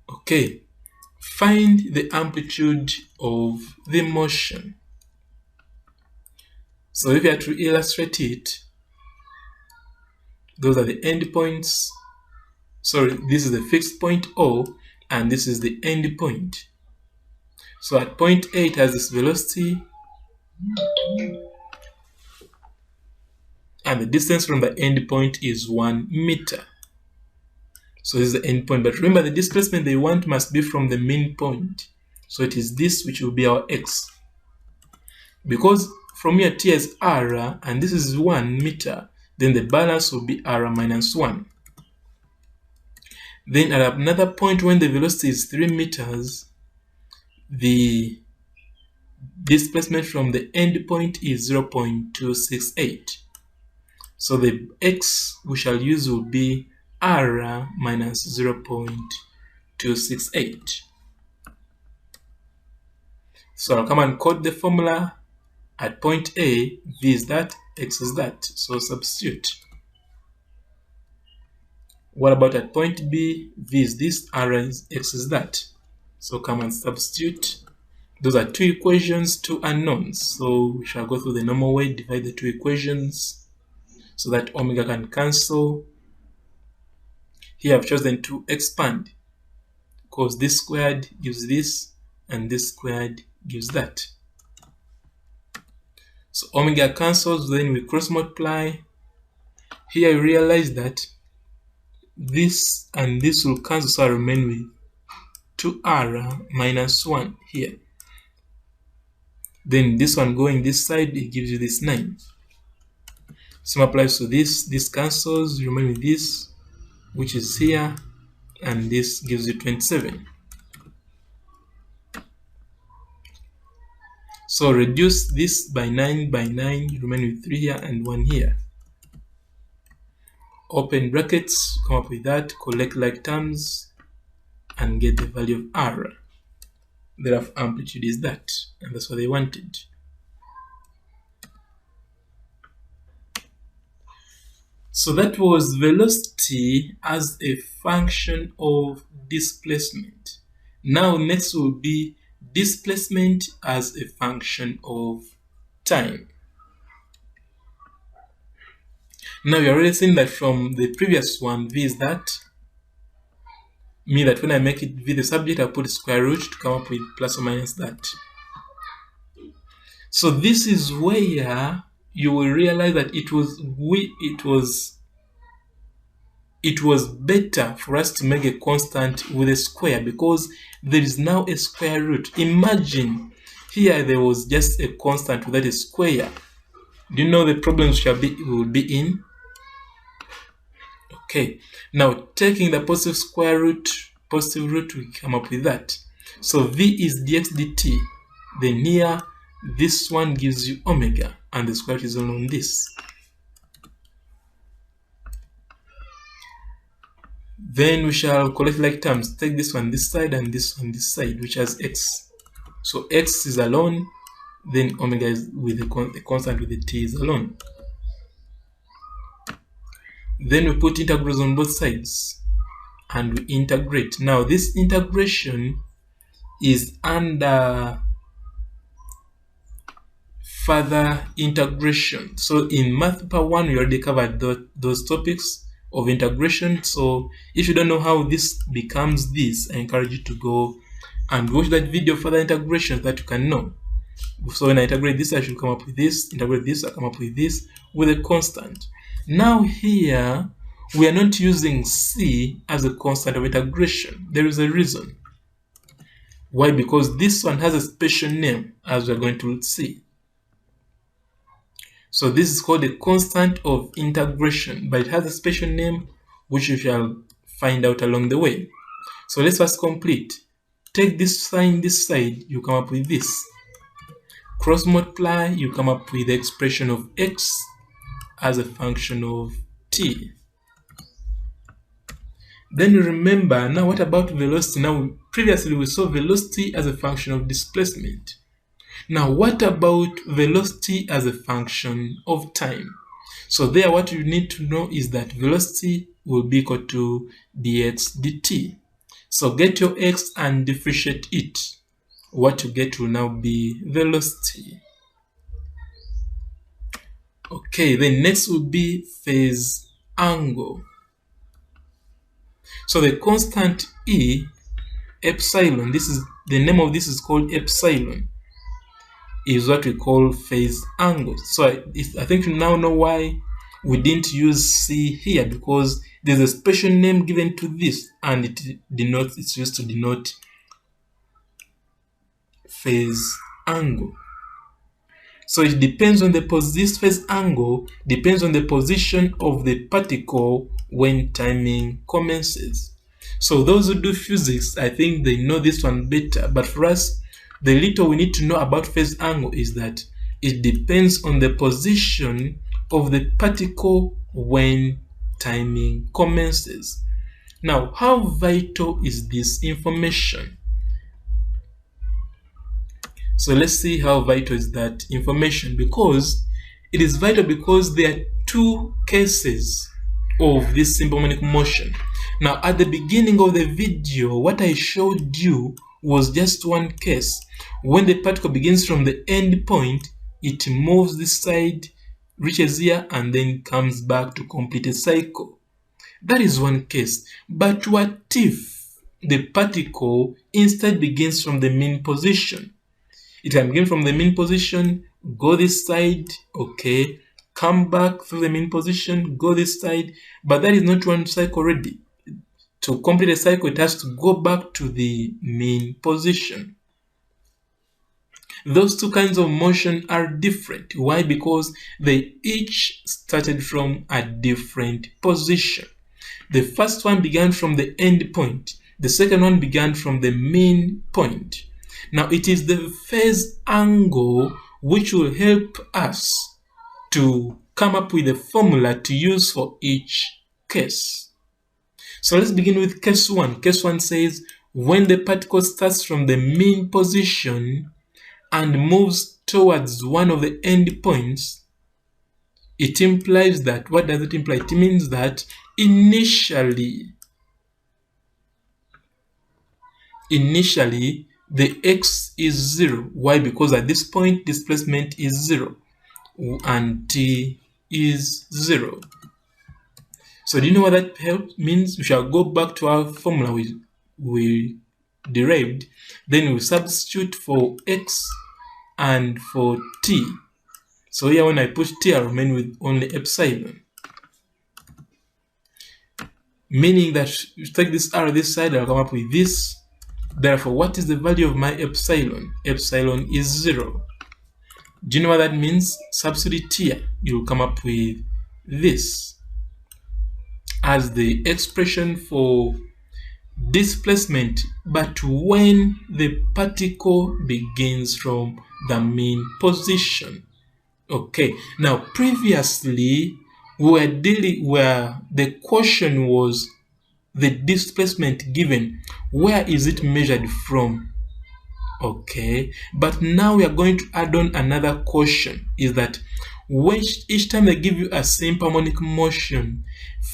Okay. Find the amplitude of the motion. So if you are to illustrate it, those are the endpoints. Sorry, this is the fixed point O, and this is the end point. So at point A, it has this velocity, and the distance from the end point is 1 meter. So this is the end point. But remember, the displacement they want must be from the mean point. So it is this which will be our x. Because from here t is r, and this is 1 meter, then the balance will be r minus 1. Then at another point when the velocity is 3 meters, the displacement from the end point is 0.268. So the x we shall use will be r minus 0.268. So I'll come and quote the formula. At point A, v is that, x is that. So substitute. What about at point B? V is this, r is x is that. So come and substitute. Those are two equations, two unknowns. So we shall go through the normal way, divide the two equations so that omega can cancel. Here I've chosen to expand because this squared gives this and this squared gives that. So omega cancels, then we cross multiply. Here you realize that this and this will cancel, so I remain with 2r minus 1 here. Then this one going this side, it gives you this 9. Same applies to this. This cancels, you remain with this, which is here, and this gives you 27. So reduce this by 9 by 9, you remain with 3 here and 1 here. Open brackets, come up with that, collect like terms, and get the value of r. The rough amplitude is that, and that's what they wanted. So that was velocity as a function of displacement. Now next will be displacement as a function of time. Now you're already seeing that from the previous one, v is that. Mean that when I make it v the subject, I put square root to come up with plus or minus that. So this is where you will realize that it was better for us to make a constant with a square because there is now a square root. Imagine here there was just a constant without a square. Do you know the problems will be in? Okay, now taking the positive square root, positive root, we come up with that. So v is dx dt. Then here, this one gives you omega, and the square root is only on this. Then we shall collect like terms. Take this one this side and this one this side, which has x. So x is alone, then omega is with the constant with the t is alone. Then we put integrals on both sides and we integrate. Now this integration is under further integration. So in math part 1 we already covered those topics of integration. So if you don't know how this becomes this, I encourage you to go and watch that video for the integration that you can know. So when I integrate this, I should come up with this, integrate this, I come up with this with a constant. Now here, we are not using c as a constant of integration. There is a reason. Why? Because this one has a special name, as we are going to see. So this is called a constant of integration, but it has a special name which you shall find out along the way. So let's first complete. take this sign this side, you come up with this. Cross multiply, you come up with the expression of x as a function of t. Then remember, now what about velocity? Now previously we saw velocity as a function of displacement. Now what about velocity as a function of time? So there what you need to know is that velocity will be equal to dx dt. So get your x and differentiate it. What you get will now be velocity. Okay, then next will be phase angle. So the constant E, epsilon, this is the name of this is called epsilon, is what we call phase angle. So I think you now know why we didn't use C here, because there's a special name given to this and it's used to denote phase angle. So it depends on this phase angle depends on the position of the particle when timing commences. So those who do physics, I think they know this one better. But for us, the little we need to know about phase angle is that it depends on the position of the particle when timing commences. Now, how vital is this information? So let's see how vital is that information, because it is vital because there are two cases of this simple harmonic motion. Now at the beginning of the video, what I showed you was just one case. When the particle begins from the end point, it moves this side, reaches here, and then comes back to complete a cycle. That is one case. But what if the particle instead begins from the mean position? It can begin from the mean position, go this side, okay, come back through the mean position, go this side, but that is not one cycle already. To complete a cycle, it has to go back to the mean position. Those two kinds of motion are different. Why? Because they each started from a different position. The first one began from the end point. The second one began from the mean point. Now it is the phase angle which will help us to come up with a formula to use for each case. So let's begin with case 1. Case 1 says when the particle starts from the mean position and moves towards one of the end points, it implies that, what does it imply? It means that initially the x is 0. Why? Because at this point displacement is 0 and t is 0. So do you know what that means? We shall go back to our formula we derived. Then we substitute for x and for t. So here when I put t, I remain with only epsilon. Meaning that you take this r this side, I'll come up with this. Therefore, what is the value of my epsilon? Epsilon is 0. Do you know what that means? Substitute here, you'll come up with this as the expression for displacement, but when the particle begins from the mean position. Okay, now previously we were dealing where the question was the displacement given, where is it measured from? Okay, but now we are going to add on another question, is that each time they give you a simple harmonic motion,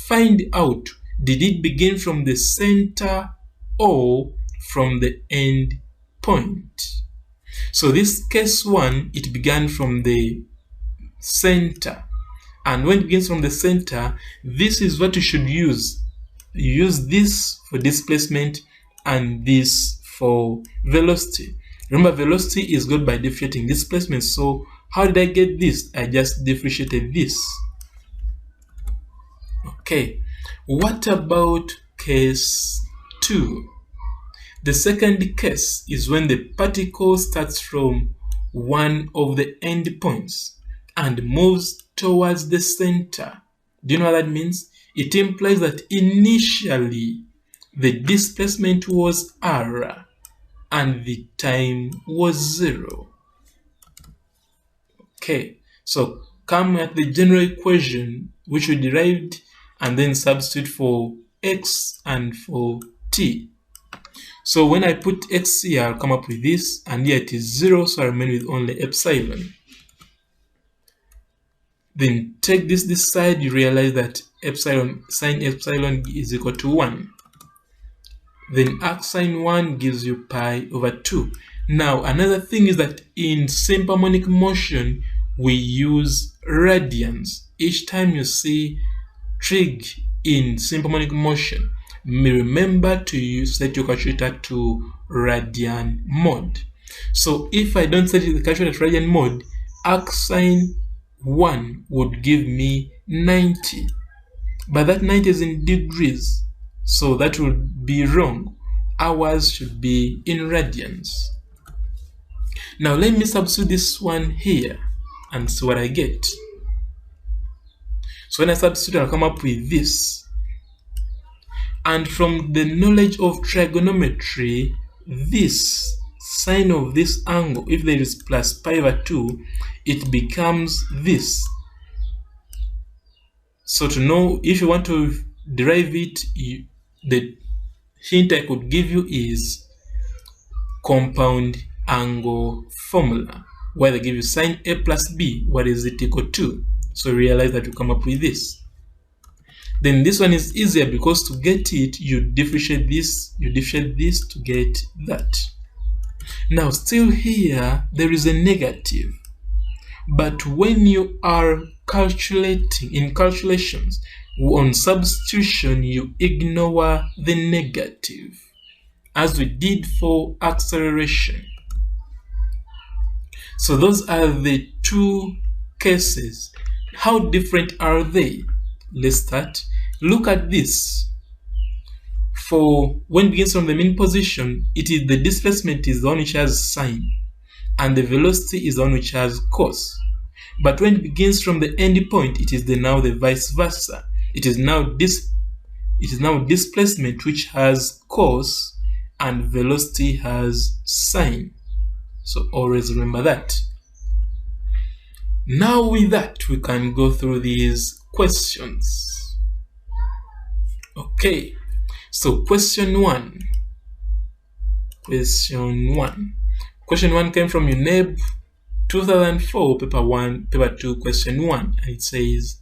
find out, did it begin from the center or from the end point? So this case 1, it began from the center, and when it begins from the center, this is what you should use. You use this for displacement and this for velocity. Remember, velocity is got by differentiating displacement. So how did I get this? I just differentiated this. Okay, what about case 2? The second case is when the particle starts from one of the endpoints and moves towards the center. Do you know what that means? It implies that initially the displacement was r. and the time was 0. Okay, so come at the general equation which we derived and then substitute for x and for t. So when I put x here, I'll come up with this, and here it is 0, so I remain with only epsilon. Then take this side, you realize that epsilon, sine epsilon is equal to 1. Then arc sine 1 gives you pi over 2. Now, another thing is that in simple harmonic motion, we use radians. Each time you see trig in simple harmonic motion, remember to set your calculator to radian mode. So if I don't set the calculator to radian mode, arc sine 1 would give me 90. But that 90 is in degrees, so that would be wrong. Hours should be in radians. Now let me substitute this one here and see what I get. So when I substitute, I'll come up with this. And from the knowledge of trigonometry, this sine of this angle, if there is plus pi over 2, it becomes this. So to know, if you want to derive it, the hint I could give you is compound angle formula, where they give you sine A plus B, what is it equal to? So realize that you come up with this. Then this one is easier because to get it, you differentiate this to get that. Now still here, there is a negative. But when you are calculating, in calculations, on substitution, you ignore the negative, as we did for acceleration. So those are the two cases. How different are they? Let's start. Look at this. For when it begins from the mean position, it is the displacement is the one which has sine, and the velocity is the one which has cos. But when it begins from the end point, it is now the vice versa. It is now displacement which has cos and velocity has sine. So always remember that. Now with that, we can go through these questions. Okay, so question 1. Question 1 came from UNEB 2004, paper 2, question 1, and it says,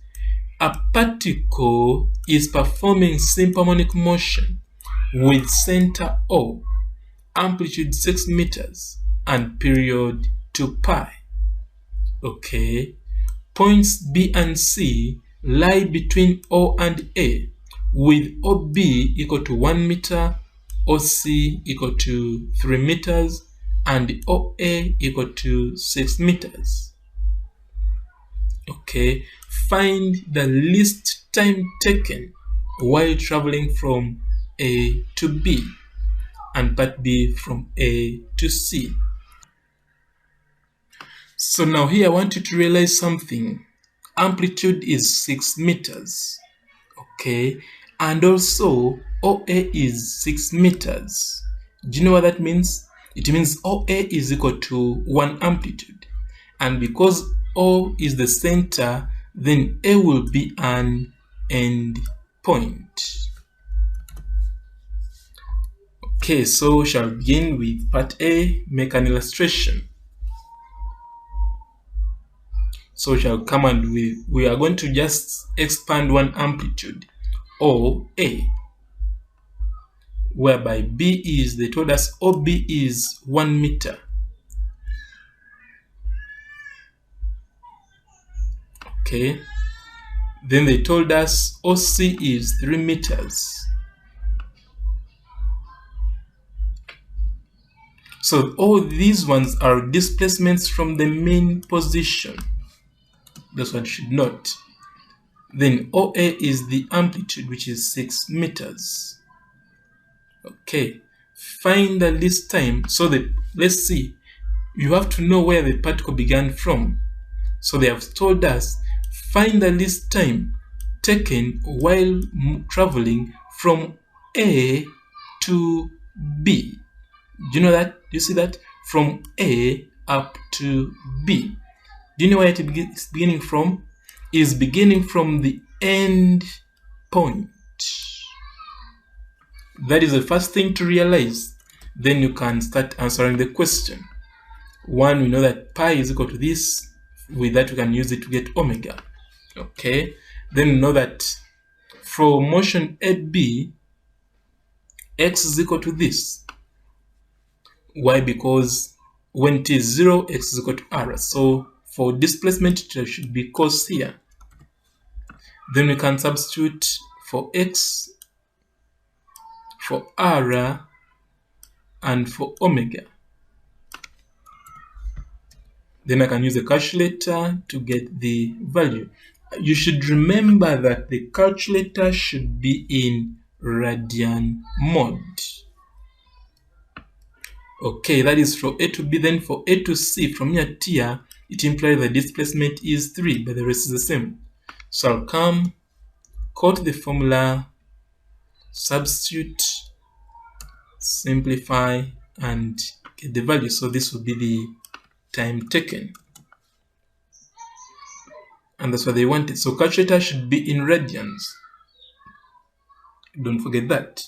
a particle is performing simple harmonic motion with center O, amplitude 6 meters, and period 2 pi. Okay, points B and C lie between O and A, with OB equal to 1 meter, OC equal to 3 meters, and OA equal to 6 meters. Okay, find the least time taken while traveling from A to B, and part B from A to C. So now here I want you to realize something. Amplitude is 6 meters. Okay, and also OA is 6 meters. Do you know what that means? It means OA is equal to 1 amplitude. And because O is the center, then A will be an end point. Okay, so we shall begin with part A, make an illustration. So we shall come and we are going to just expand one amplitude, OA, whereby B is, they told us OB is 1 meter. Okay, then they told us OC is 3 meters. So all these ones are displacements from the main position. That's what you should note. Then OA is the amplitude, which is 6 meters. Okay, find the least time. So let's see, you have to know where the particle began from. So they have told us, find the least time taken while traveling from A to B. Do you know that? Do you see that? From A up to B. Do you know where it is beginning from? It is beginning from the end point. That is the first thing to realize. Then you can start answering the question. One, we know that pi is equal to this. With that, we can use it to get omega. Okay. Then we know that for motion at B, x is equal to this. Why? Because when t is 0, x is equal to r. So for displacement, there should be cos here. Then we can substitute for x, for r, and for omega. Then I can use a calculator to get the value. You should remember that the calculator should be in radian mode. Okay, that is from A to B. Then for A to C, from here, it implies the displacement is 3, but the rest is the same. So I'll come, quote the formula, substitute, simplify, and get the value. So this will be the time taken. And that's what they wanted. So calculator should be in radians. Don't forget that.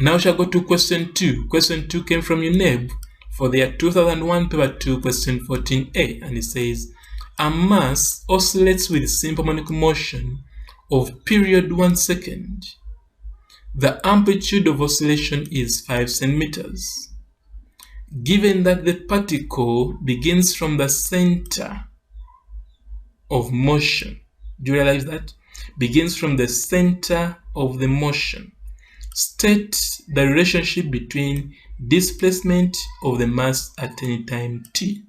Now we shall go to question 2. Question 2 came from UNEB for their 2001 paper 2, question 14a, and it says, a mass oscillates with simple harmonic motion of period 1 second. The amplitude of oscillation is 5 centimeters. Given that the particle begins from the center of motion, do you realize that? Begins from the center of the motion. State the relationship between displacement of the mass at any time t,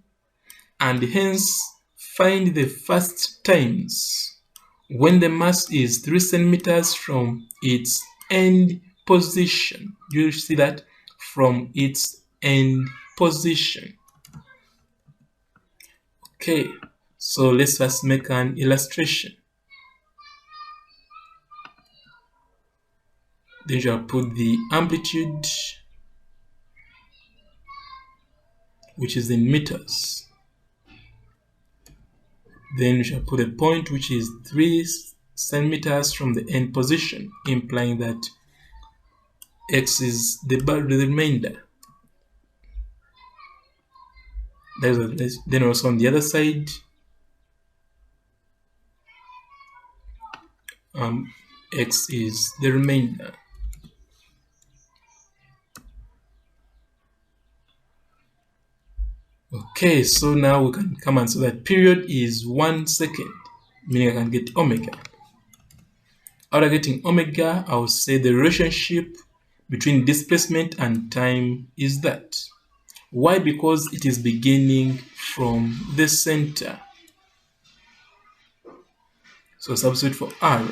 and hence find the first times when the mass is 3 centimeters from its end position. You see that? From its end position. Okay, so let's first make an illustration. Then you will put the amplitude, which is in meters. Then we shall put a point which is 3 centimeters from the end position, implying that x is the remainder. Then also on the other side, x is the remainder. Okay, so now we can come and say that period is 1 second, meaning I can get omega. After getting omega, I will say the relationship between displacement and time is that. Why? Because it is beginning from the center. So substitute for r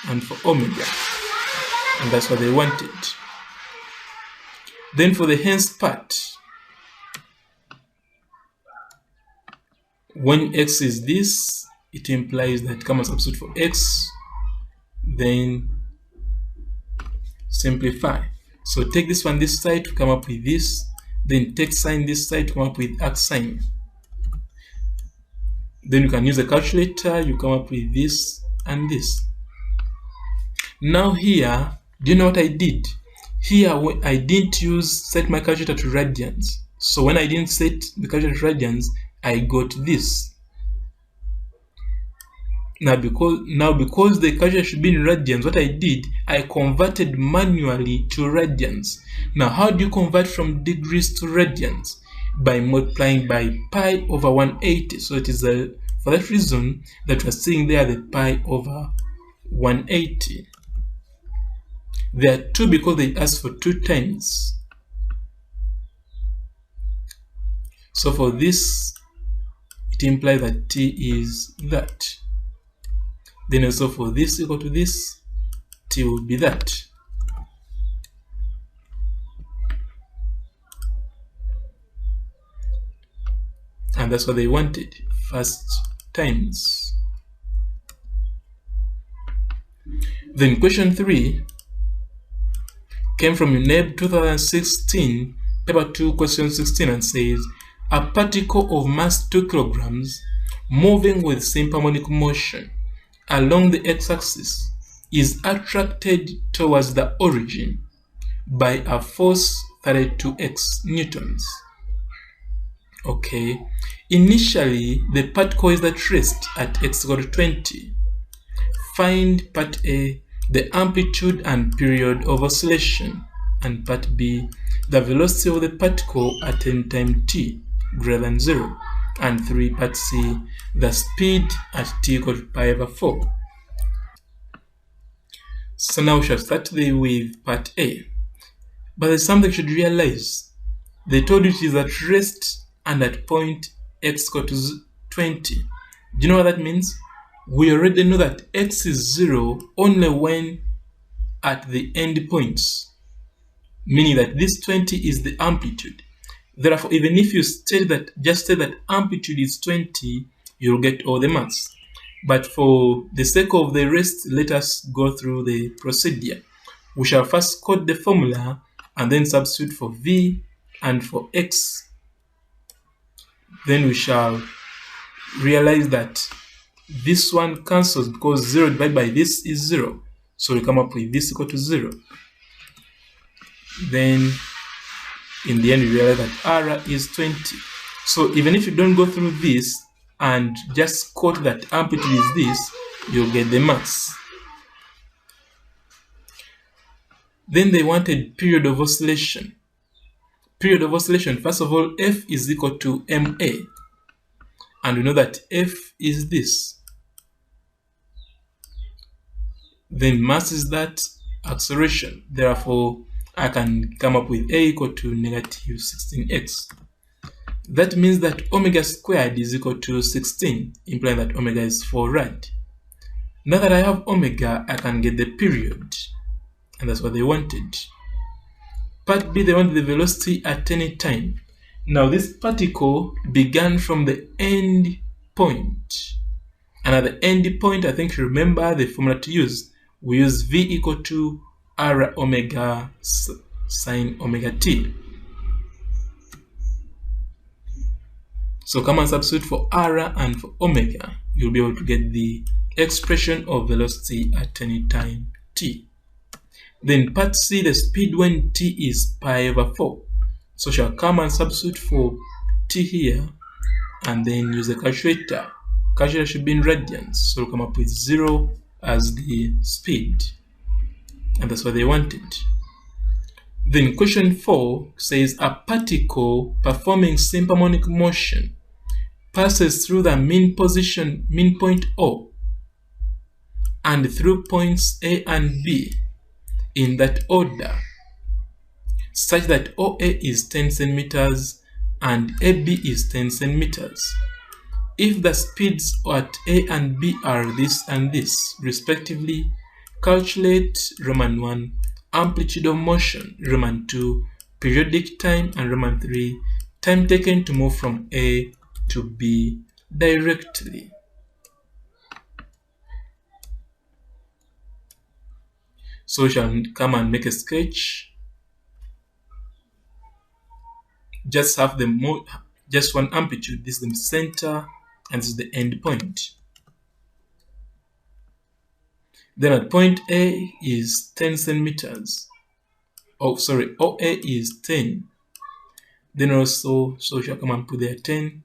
and for omega, and that's what they wanted. Then for the hence part, when x is this, it implies that come and substitute for x, then simplify. So take this one this side to come up with this, then take sine this side to come up with arc sine. Then you can use a calculator, you come up with this and this. Now here, do you know what I did? Here I didn't set my calculator to radians. So when I didn't set the calculator to radians, I got this. Now because the calculator should be in radians, what I did, I converted manually to radians. Now how do you convert from degrees to radians? By multiplying by pi over 180. So it is for that reason that we're seeing there the pi over 180. There are 2 because they asked for 2 times. So for this, it implies that t is that. Then also for this equal to this, t will be that. And that's what they wanted, first times. Then question 3 came from UNEB 2016, paper 2, question 16, and says, a particle of mass 2 kilograms moving with simple harmonic motion along the x-axis is attracted towards the origin by a force 32x newtons. Okay, initially the particle is at rest at x equal to 20. Find part A, the amplitude and period of oscillation, and part B, the velocity of the particle at any time t greater than 0, and 3, part C, the speed at t equal to pi over 4. So now we shall start with part A. But there's something you should realize. They told you it is at rest and at point x equal to 20. Do you know what that means? We already know that x is 0 only when at the end points, meaning that this 20 is the amplitude. Therefore, even if you just say that amplitude is 20, you'll get all the mass. But for the sake of the rest, let us go through the procedure. We shall first code the formula and then substitute for v and for x. Then we shall realize that this one cancels because 0 divided by this is 0. So we come up with this equal to 0. Then in the end we realize that R is 20. So even if you don't go through this and just quote that amplitude is this, you'll get the mass. Then they wanted period of oscillation. Period of oscillation, first of all, F is equal to MA. And we know that F is this. Then mass is that acceleration. Therefore, I can come up with A equal to negative 16x. That means that omega squared is equal to 16, implying that omega is 4 rad. Now that I have omega, I can get the period. And that's what they wanted. Part B, they wanted the velocity at any time. Now this particle began from the end point. And at the end point, I think you remember the formula to use. We use V equal to R omega sine omega t. So come and substitute for R and for omega. You'll be able to get the expression of velocity at any time t. Then part C, the speed when t is pi over 4. So shall come and substitute for t here and then use the calculator. Calculator should be in radians, so we'll come up with 0 as the speed. And that's what they wanted. Then question 4 says a particle performing simple harmonic motion passes through the mean point O and through points A and B in that order, such that OA is 10 centimeters and AB is 10 centimeters. If the speeds at A and B are this and this, respectively, calculate Roman 1, amplitude of motion, Roman 2, periodic time, and Roman 3, time taken to move from A to B directly. So we shall come and make a sketch. Just have just one amplitude. This is the center and this is the end point. Then at point A is 10 centimeters. Oh, sorry, OA is 10. Then also, so we shall come and put there 10.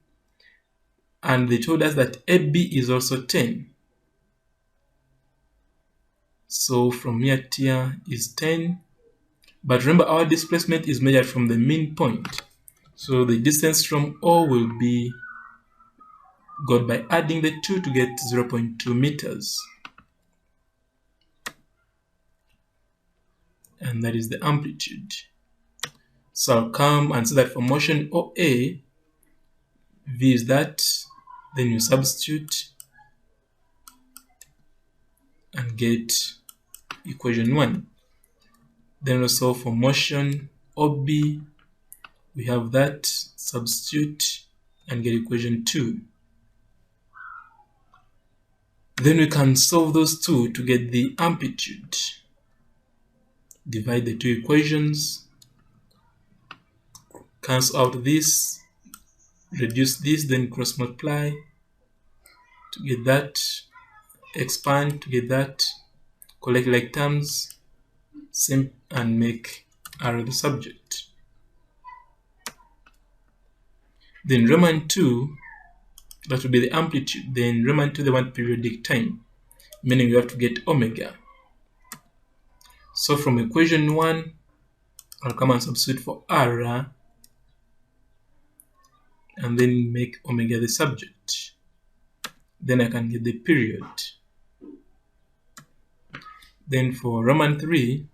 And they told us that AB is also 10. So from here to here is 10. But remember, our displacement is measured from the mean point. So the distance from O will be got by adding the 2 to get 0.2 meters. And that is the amplitude. So I'll come and say that for motion OA, V is that, then you substitute and get equation 1. Then also for motion OB, we have that, substitute and get equation 2. Then we can solve those two to get the amplitude. Divide the two equations, cancel out this, reduce this, then cross multiply to get that, expand to get that, collect like terms, same, and make R the subject. Then Roman 2, that will be the amplitude. Then Roman 2, they want periodic time, meaning you have to get omega. So from equation 1, I'll come and substitute for R and then make omega the subject. Then I can get the period. Then for Roman 3,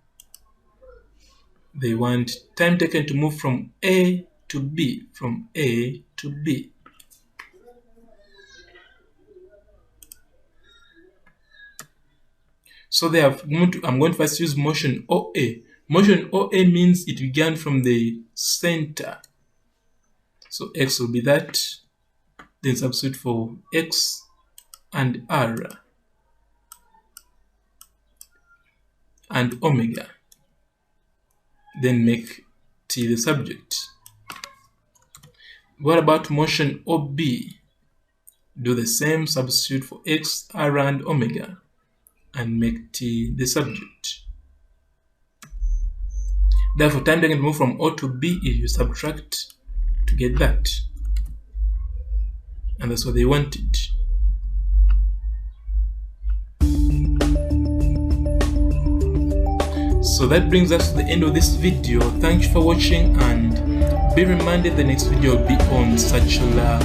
they want time taken to move from A to B, from A to B. So I'm going to first use motion OA. Motion OA means it began from the center. So X will be that, then substitute for X and R and omega. Then make T the subject. What about motion OB? Do the same, substitute for X, R, and omega, and make T the subject. Therefore, time taken to move from O to B is you subtract to get that. And that's what they wanted. So that brings us to the end of this video. Thanks for watching, and be reminded the next video will be on circular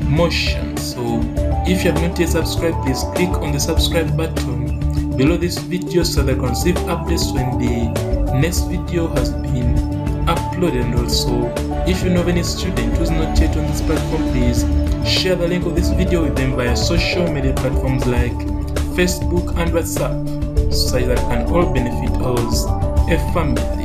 motion. So if you have not yet subscribed, please click on the subscribe button below this video so that you can receive updates when the next video has been uploaded. And also, if you know of any student who's not yet on this platform, please share the link of this video with them via social media platforms like Facebook and WhatsApp, so that we can all benefit as a family.